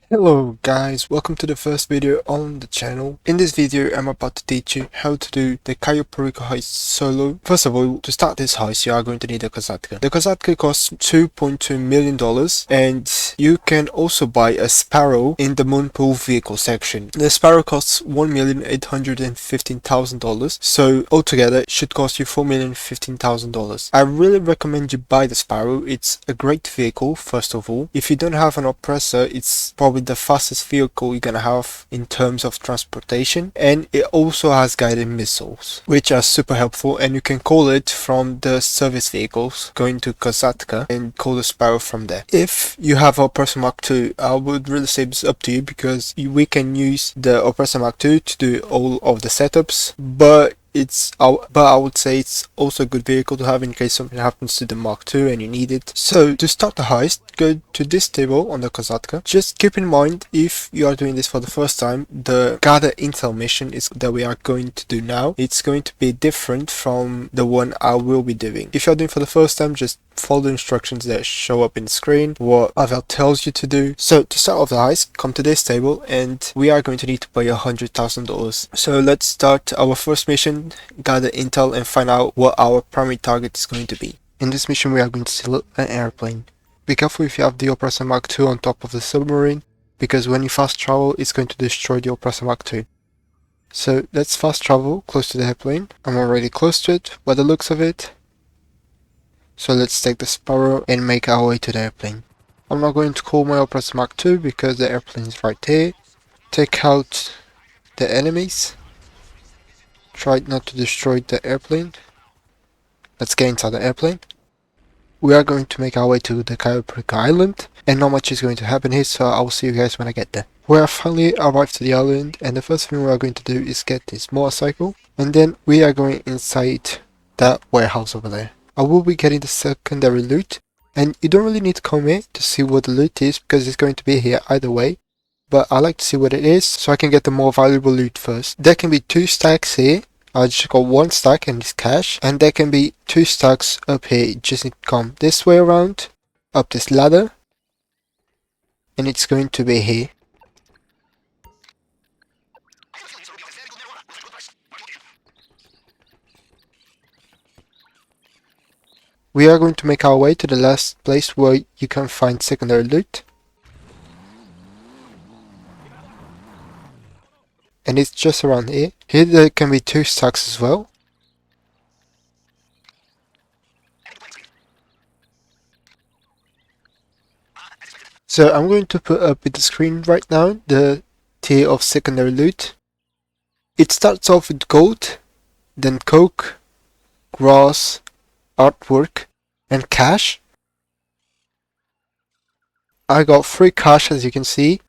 Hello guys, welcome to the first video on the channel. In this video I'm about to teach you how to do the Cayo Perico Heist solo. First of all, to start this heist you are going to need a Kazatka. The Kazatka costs $2.2 million and you can also buy a Sparrow in the Moonpool vehicle section. The Sparrow costs $1,815,000, so altogether it should cost you $4,015,000. I really recommend you buy the Sparrow. It's a great vehicle. First of all, if you don't have an oppressor, it's probably the fastest vehicle you're gonna have in terms of transportation, and it also has guided missiles which are super helpful, and you can call it from the service vehicles going to Kazatka and call the Sparrow from there. If you have Oppressor Mark II, I would really say it's up to you because we can use the Oppressor Mark II to do all of the setups, but I would say it's also a good vehicle to have in case something happens to the Mark II and you need it. So to start the heist, go to this table on the Kazatka. Just keep in mind, if you are doing this for the first time, the gather intel mission is that we are going to do now. It's going to be different from the one I will be doing. If you're doing for the first time, just follow the instructions that show up in the screen, what Avel tells you to do. So to start off the heist, come to this table and we are going to need to pay $100,000. So let's start our first mission, gather intel and find out what our primary target is going to be. In this mission we are going to steal an airplane. Be careful if you have the Oppressor Mark II on top of the submarine, because when you fast travel it's going to destroy the Oppressor Mark II. So let's fast travel close to the airplane. I'm already close to it by the looks of it. So let's take the Sparrow and make our way to the airplane. I'm not going to call my Oppressor Mark II because the airplane is right here. Take out the enemies. Try not to destroy the airplane. Let's get inside the airplane. We are going to make our way to the Cayo Perico Island, and not much is going to happen here, so I will see you guys when I get there. We have finally arrived to the island, and the first thing we are going to do is get this motorcycle, and then we are going inside that warehouse over there. I will be getting the secondary loot, and you don't really need to come here to see what the loot is because it's going to be here either way, but I like to see what it is so I can get the more valuable loot first. There can be 2 stacks here. I just got 1 stack and it's cash, and there can be 2 stacks up here. You just need to come this way around, up this ladder, and it's going to be here. We are going to make our way to the last place where you can find secondary loot. And it's just around here. Here there can be 2 stacks as well. So I'm going to put up in the screen right now the tier of secondary loot. It starts off with gold, then coke, grass, artwork, and cash. I got 3 cash as you can see,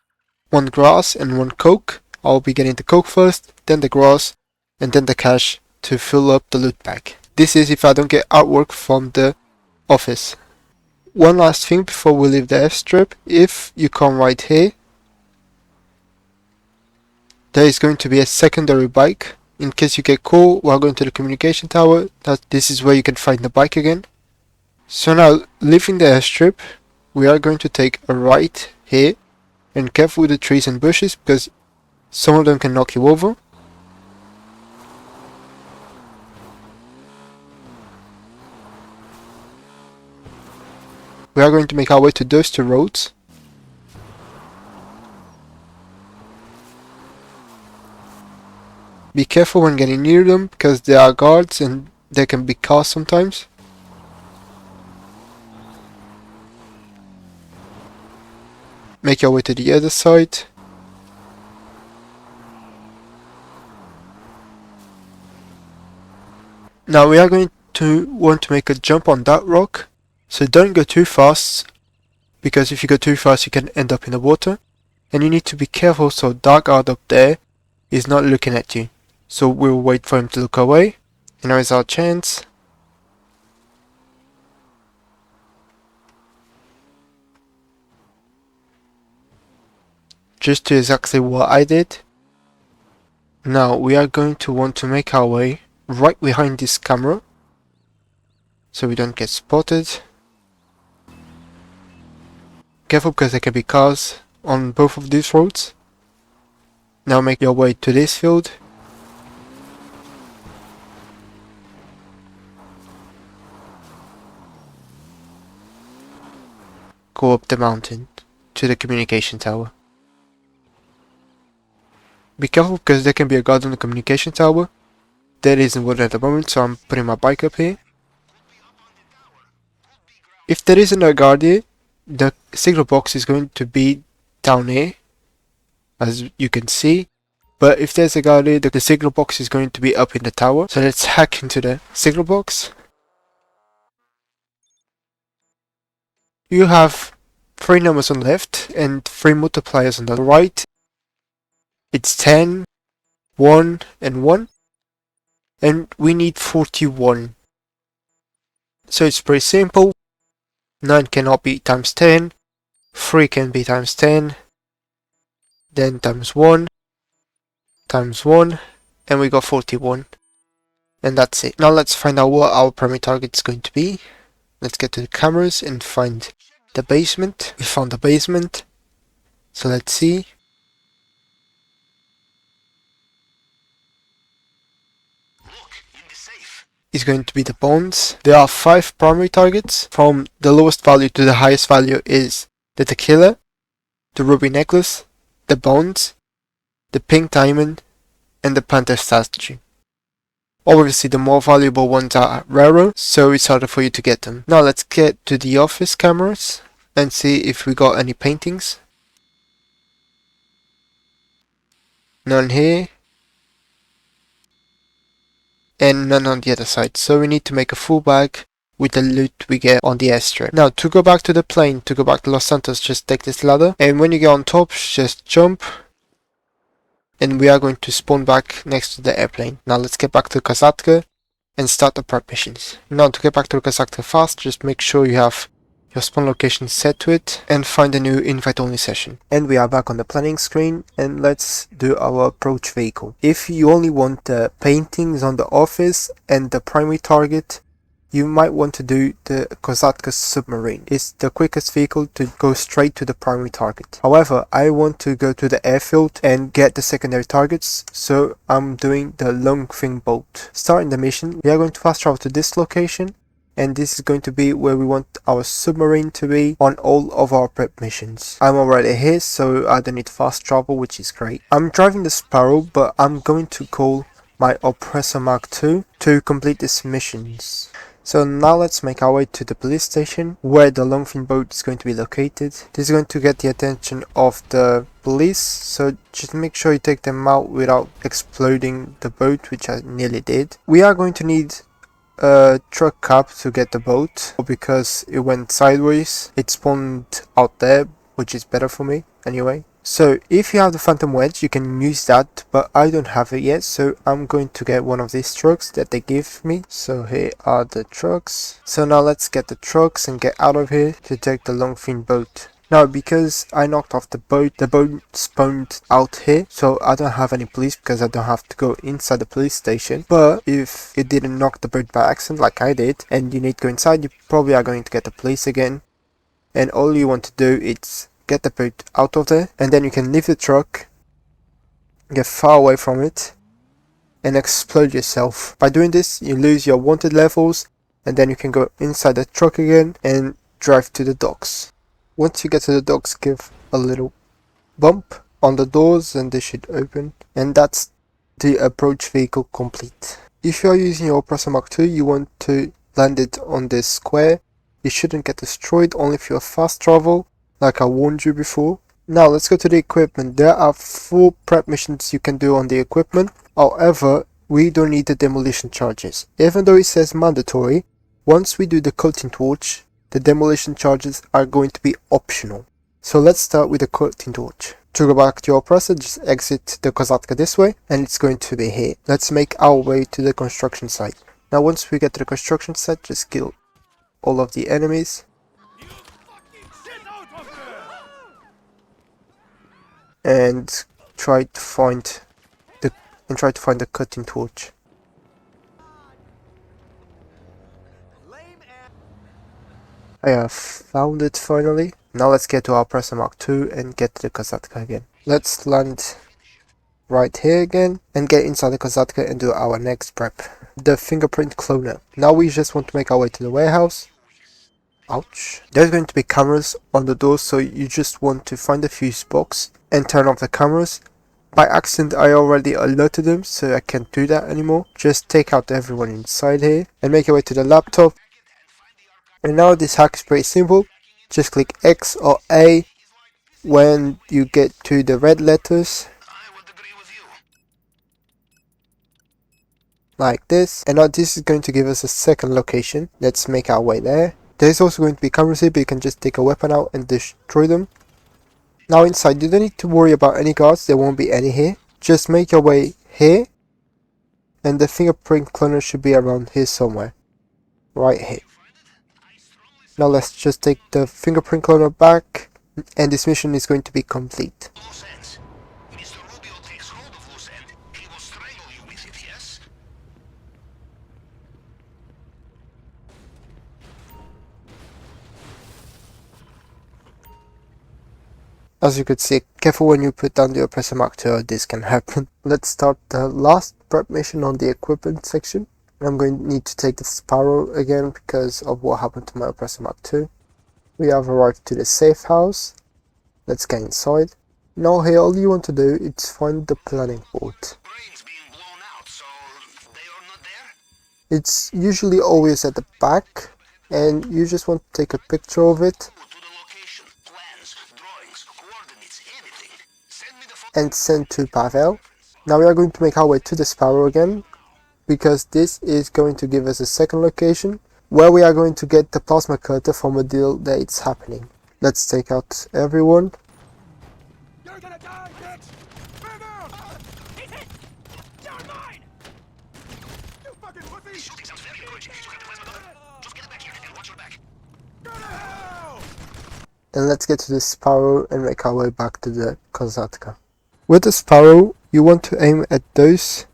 1 grass and 1 coke. I'll be getting the coke first, then the grass, and then the cash to fill up the loot bag. This is if I don't get artwork from the office. One last thing before we leave the airstrip, if you come right here, there is going to be a secondary bike. In case you get caught while going to the communication tower, this is where you can find the bike again. So now, leaving the airstrip, we are going to take a right here, and careful with the trees and bushes because some of them can knock you over. We are going to make our way to those 2 roads. Be careful when getting near them because there are guards and there can be cars sometimes. Make your way to the other side. Now we are going to want to make a jump on that rock, so don't go too fast, because if you go too fast you can end up in the water, and you need to be careful so that guard up there is not looking at you. So we'll wait for him to look away, and now is our chance. Just do exactly what I did. Now we are going to want to make our way right behind this camera so we don't get spotted. Careful because there can be cars on both of these roads. Now make your way to this field. Go up the mountain to the communication tower. Be careful because there can be a guard on the communication tower. There isn't one at the moment, so I'm putting my bike up here. If there isn't a guard here, the signal box is going to be down here, as you can see. But if there's a guard here, the signal box is going to be up in the tower. So let's hack into the signal box. You have 3 numbers on the left and 3 multipliers on the right. It's 10, 1 and 1. And we need 41. So it's pretty simple. 9 cannot be times 10. 3 can be times 10. Then times 1. Times 1. And we got 41. And that's it. Now let's find out what our primary target is going to be. Let's get to the cameras and find the basement. We found the basement. So let's see. Is going to be the bones. There are 5 primary targets. From the lowest value to the highest value is the tequila, the ruby necklace, the bones, the pink diamond, and the panther statue. Obviously the more valuable ones are rarer, so it's harder for you to get them. Now let's get to the office cameras and see if we got any paintings. None here. And none on the other side, so we need to make a full bag with the loot we get on the airstrip. Now to go back to the plane, to go back to Los Santos, just take this ladder, and when you get on top, just jump, and we are going to spawn back next to the airplane. Now let's get back to Kazatka and start the prep missions. Now to get back to Kazatka fast, just make sure you have your spawn location set to it and find a new invite only session. And we are back on the planning screen, and let's do our approach vehicle. If you only want the paintings on the office and the primary target, you might want to do the Kazatka submarine. It's the quickest vehicle to go straight to the primary target. However, I want to go to the airfield and get the secondary targets, so I'm doing the Longfin boat. Starting the mission, we are going to fast travel to this location, and this is going to be where we want our submarine to be on all of our prep missions. I'm already here, so I don't need fast travel, which is great. I'm driving the Sparrow, but I'm going to call my Oppressor Mark II to complete these missions. So now let's make our way to the police station where the Longfin boat is going to be located. This is going to get the attention of the police, so just make sure you take them out without exploding the boat, which I nearly did. We are going to need a truck cab to get the boat because it went sideways. It spawned out there, which is better for me anyway. So if you have the Phantom Wedge, you can use that, but I don't have it yet, so I'm going to get one of these trucks that they give me. So here are the trucks. So now let's get the trucks and get out of here to take the Longfin boat. Now because I knocked off the boat spawned out here, so I don't have any police because I don't have to go inside the police station. But if you didn't knock the boat by accident like I did, and you need to go inside, you probably are going to get the police again. And all you want to do is get the boat out of there, and then you can leave the truck, get far away from it, and explode yourself. By doing this, you lose your wanted levels, and then you can go inside the truck again and drive to the docks. Once you get to the docks, give a little bump on the doors and they should open, and that's the approach vehicle complete. If you are using your Oppressor Mark II, you want to land it on this square. It shouldn't get destroyed, only if you have fast travel, like I warned you before. Now let's go to the equipment. There are 4 prep missions you can do on the equipment. However, we don't need the demolition charges. Even though it says mandatory, once we do the cutting torch, the demolition charges are going to be optional. So let's start with the cutting torch. To go back to your oppressor, just exit the Kazatka this way, and it's going to be here. Let's make our way to the construction site. Now once we get to the construction site, just kill all of the enemies. And try to find the cutting torch. I have found it finally. Now let's get to our Presser Mark II and get to the Kosatka again. Let's land right here again and get inside the Kosatka and do our next prep. The Fingerprint Cloner. Now we just want to make our way to the warehouse. Ouch. There's going to be cameras on the door, so you just want to find the fuse box and turn off the cameras. By accident I already alerted them, so I can't do that anymore. Just take out everyone inside here and make your way to the laptop. And now this hack is pretty simple. Just click X or A when you get to the red letters. Like this. And now this is going to give us a second location. Let's make our way there. There's also going to be cameras here, but you can just take a weapon out and destroy them. Now inside, you don't need to worry about any guards, there won't be any here. Just make your way here, and the fingerprint cloner should be around here somewhere. Right here. Now let's just take the fingerprint cloner back, and this mission is going to be complete. As you could see, careful when you put down the Oppressor Mark II, this can happen. Let's start the last prep mission on the equipment section. I'm going to need to take the Sparrow again because of what happened to my Oppressor Mark II. We have arrived to the safe house. Let's get inside. Now here all you want to do is find the planning board. It's usually always at the back and you just want to take a picture of it and send to Pavel. Now we are going to make our way to the Sparrow again, because this is going to give us a second location where we are going to get the plasma cutter from a deal that it's happening. Let's take out everyone. You're gonna die, bitch! Move out! He's hit! You're mine! You fucking pussy! Shooting sounds very encouraging. You have the plasma cutter. Just get it back here and watch your back. Go to hell! And let's get to the Sparrow and make our way back to the Kosatka. With the Sparrow, you want to aim at those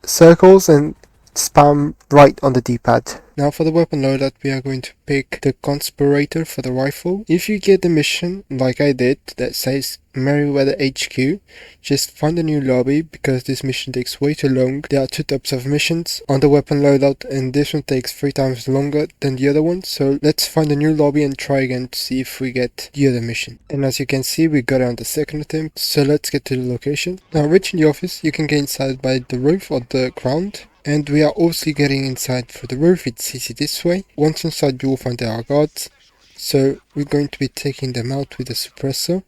circles and spam right on the D-pad. Now for the weapon loadout, we are going to pick the Conspirator for the rifle. If you get the mission, like I did, that says Merryweather HQ, just find a new lobby, because this mission takes way too long. There are two types of missions on the weapon loadout, and this one takes 3 times longer than the other one. So let's find a new lobby and try again to see if we get the other mission. And as you can see, we got it on the second attempt, so let's get to the location. Now reaching the office, you can get inside by the roof or the ground. And we are obviously getting inside through the roof, it's easy this way. Once inside you will find there are guards, so we're going to be taking them out with a suppressor.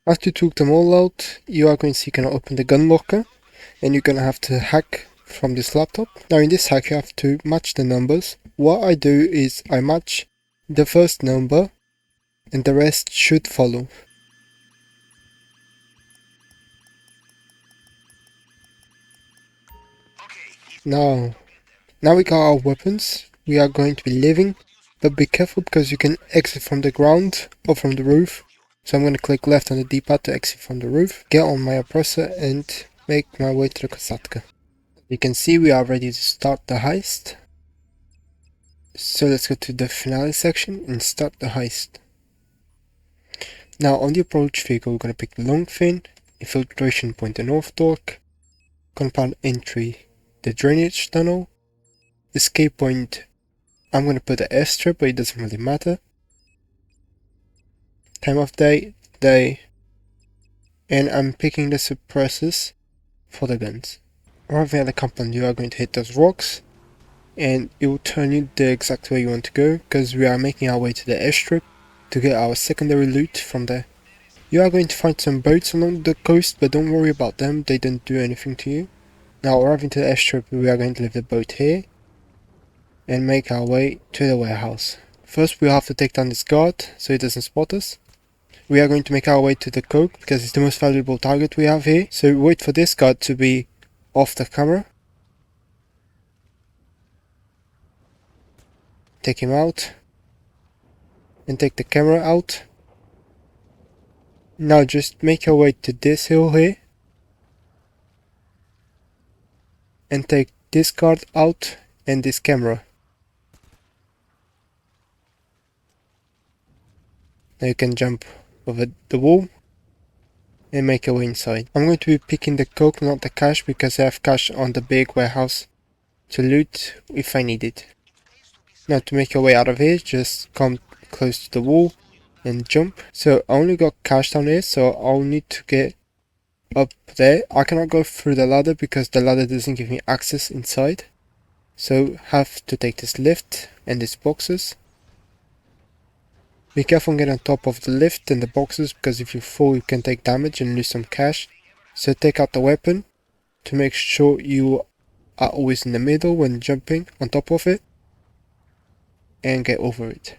After you took them all out, you are going to see you can open the gun locker, and you're going to have to hack from this laptop. Now in this hack you have to match the numbers. What I do is I match the first number, and the rest should follow. Now we got our weapons, we are going to be leaving, but be careful because you can exit from the ground or from the roof. So I'm going to click left on the D-pad to exit from the roof, get on my oppressor and make my way to the Kosatka. You can see we are ready to start the heist. So let's go to the finale section and start the heist. Now on the approach vehicle we're going to pick the long fin, infiltration point the north dock, compound entry the drainage tunnel, escape point I'm going to put the airstrip, but it doesn't really matter. Time of day, and I'm picking the suppressors for the guns. Arriving at the compound you are going to hit those rocks and it will turn you the exact way you want to go, because we are making our way to the airstrip to get our secondary loot from there. You are going to find some boats along the coast, but don't worry about them, they don't do anything to you. Now arriving to the airstrip we are going to leave the boat here and make our way to the warehouse. First we have to take down this guard so he doesn't spot us. We are going to make our way to the coke because it's the most valuable target we have here. So wait for this guard to be off the camera. Take him out. And take the camera out. Now just make your way to this hill here and take this card out and this camera. Now you can jump over the wall and make your way inside. I'm going to be picking the coke, not the cash, because I have cash on the big warehouse to loot if I need it. Now to make your way out of here, just come close to the wall and jump. So I only got cash down here, so I'll need to get up there. I cannot go through the ladder because the ladder doesn't give me access inside. So have to take this lift and these boxes. Be careful and get on top of the lift and the boxes, because if you fall you can take damage and lose some cash. So take out the weapon to make sure you are always in the middle when jumping on top of it and get over it.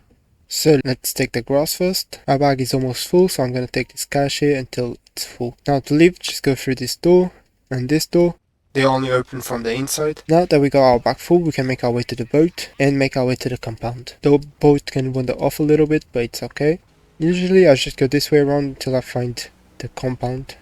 So let's take the grass first. My bag is almost full, so I'm gonna take this cash here until it's full. Now to leave, just go through this door and this door. They only open from the inside. Now that we got our bag full, we can make our way to the boat and make our way to the compound. The boat can wander off a little bit, but it's okay. Usually I just go this way around until I find the compound.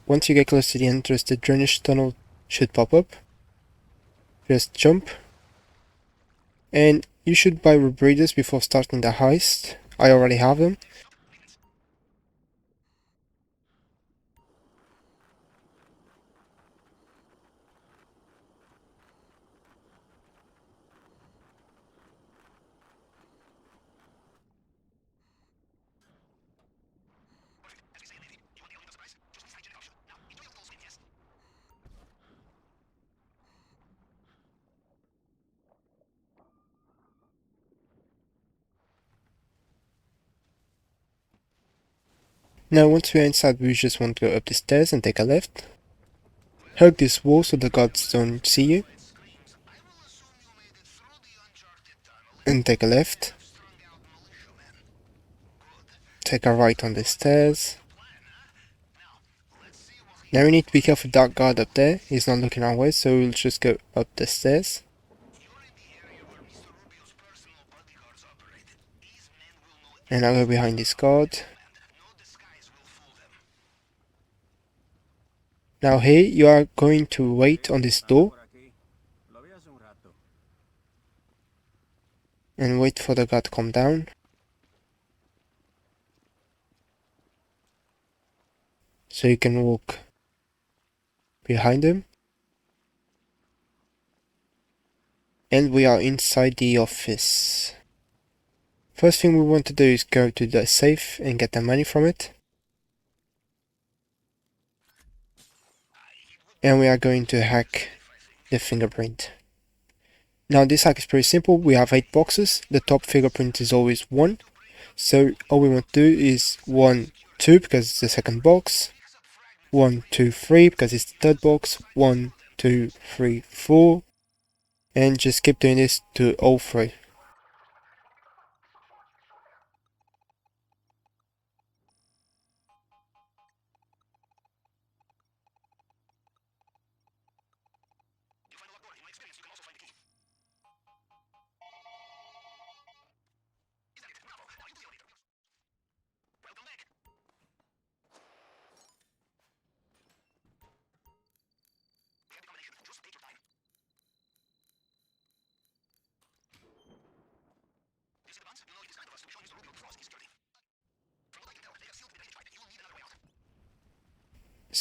Once you get close to the entrance, the drainage tunnel should pop up. Just jump. And you should buy rebreathers before starting the heist. I already have them. Now once we're inside, we just want to go up the stairs and take a left. Hug this wall so the guards don't see you. And take a left. Take a right on the stairs. Now we need to be careful with that guard up there. He's not looking our way, so we'll just go up the stairs. And I'll go behind this guard. Now here you are going to wait on this door and wait for the guard to come down. So you can walk behind him. And we are inside the office. First thing we want to do is go to the safe and get the money from it. And we are going to hack the fingerprint. Now this hack is pretty simple. We have 8 boxes. The top fingerprint is always 1. So all we want to do is 1, 2 because it's the second box. 1, 2, 3 because it's the third box. 1, 2, 3, 4. And just keep doing this to all 3.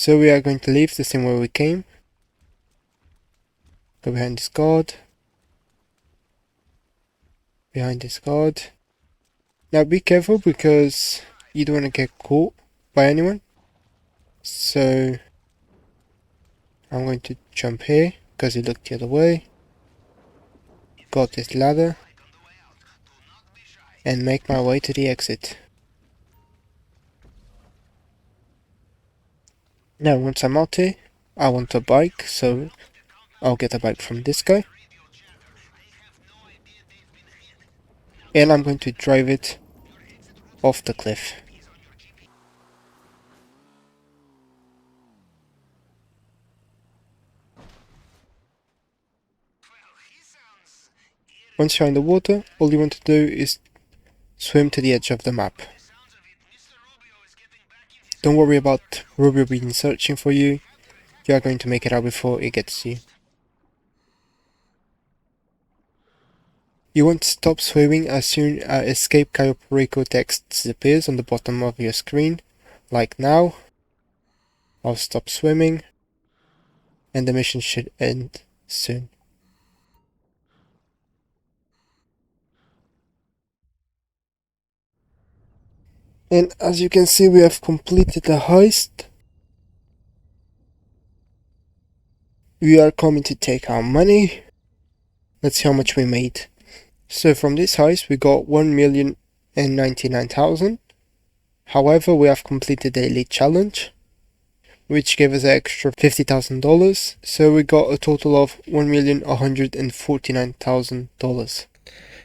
So we are going to leave the same way we came. Go behind this guard. Behind this guard. Now be careful because you don't want to get caught by anyone. So I'm going to jump here because he looked the other way. Got this ladder. And make my way to the exit. Now once I'm out here, I want a bike, so I'll get a bike from this guy. And I'm going to drive it off the cliff. Once you're in the water, all you want to do is swim to the edge of the map. Don't worry about Rubio being searching for you. You are going to make it out before it gets you. You want to stop swimming as soon as Escape Cayo Perico text appears on the bottom of your screen, like now. I'll stop swimming, and the mission should end soon. And as you can see, we have completed the heist. We are coming to take our money. Let's see how much we made. So from this heist we got 1,099,000. However, we have completed the elite challenge, which gave us an extra $50,000. So we got a total of $1,149,000.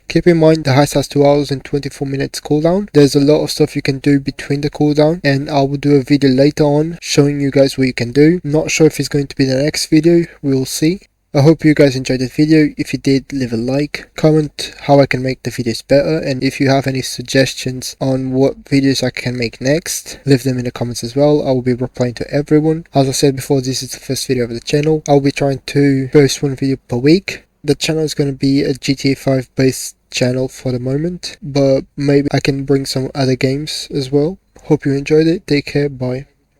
Keep in mind the heist has 2 hours and 24 minutes cooldown. There's a lot of stuff you can do between the cooldown, and I will do a video later on showing you guys what you can do. Not sure if it's going to be the next video, we'll see. I hope you guys enjoyed the video. If you did, leave a like, comment how I can make the videos better, and if you have any suggestions on what videos I can make next, leave them in the comments as well. I will be replying to everyone. As I said before, this is the first video of the channel. I'll be trying to post 1 video per week. The channel is going to be a GTA 5 based channel for the moment, but maybe I can bring some other games as well. Hope you enjoyed it. Take care. Bye.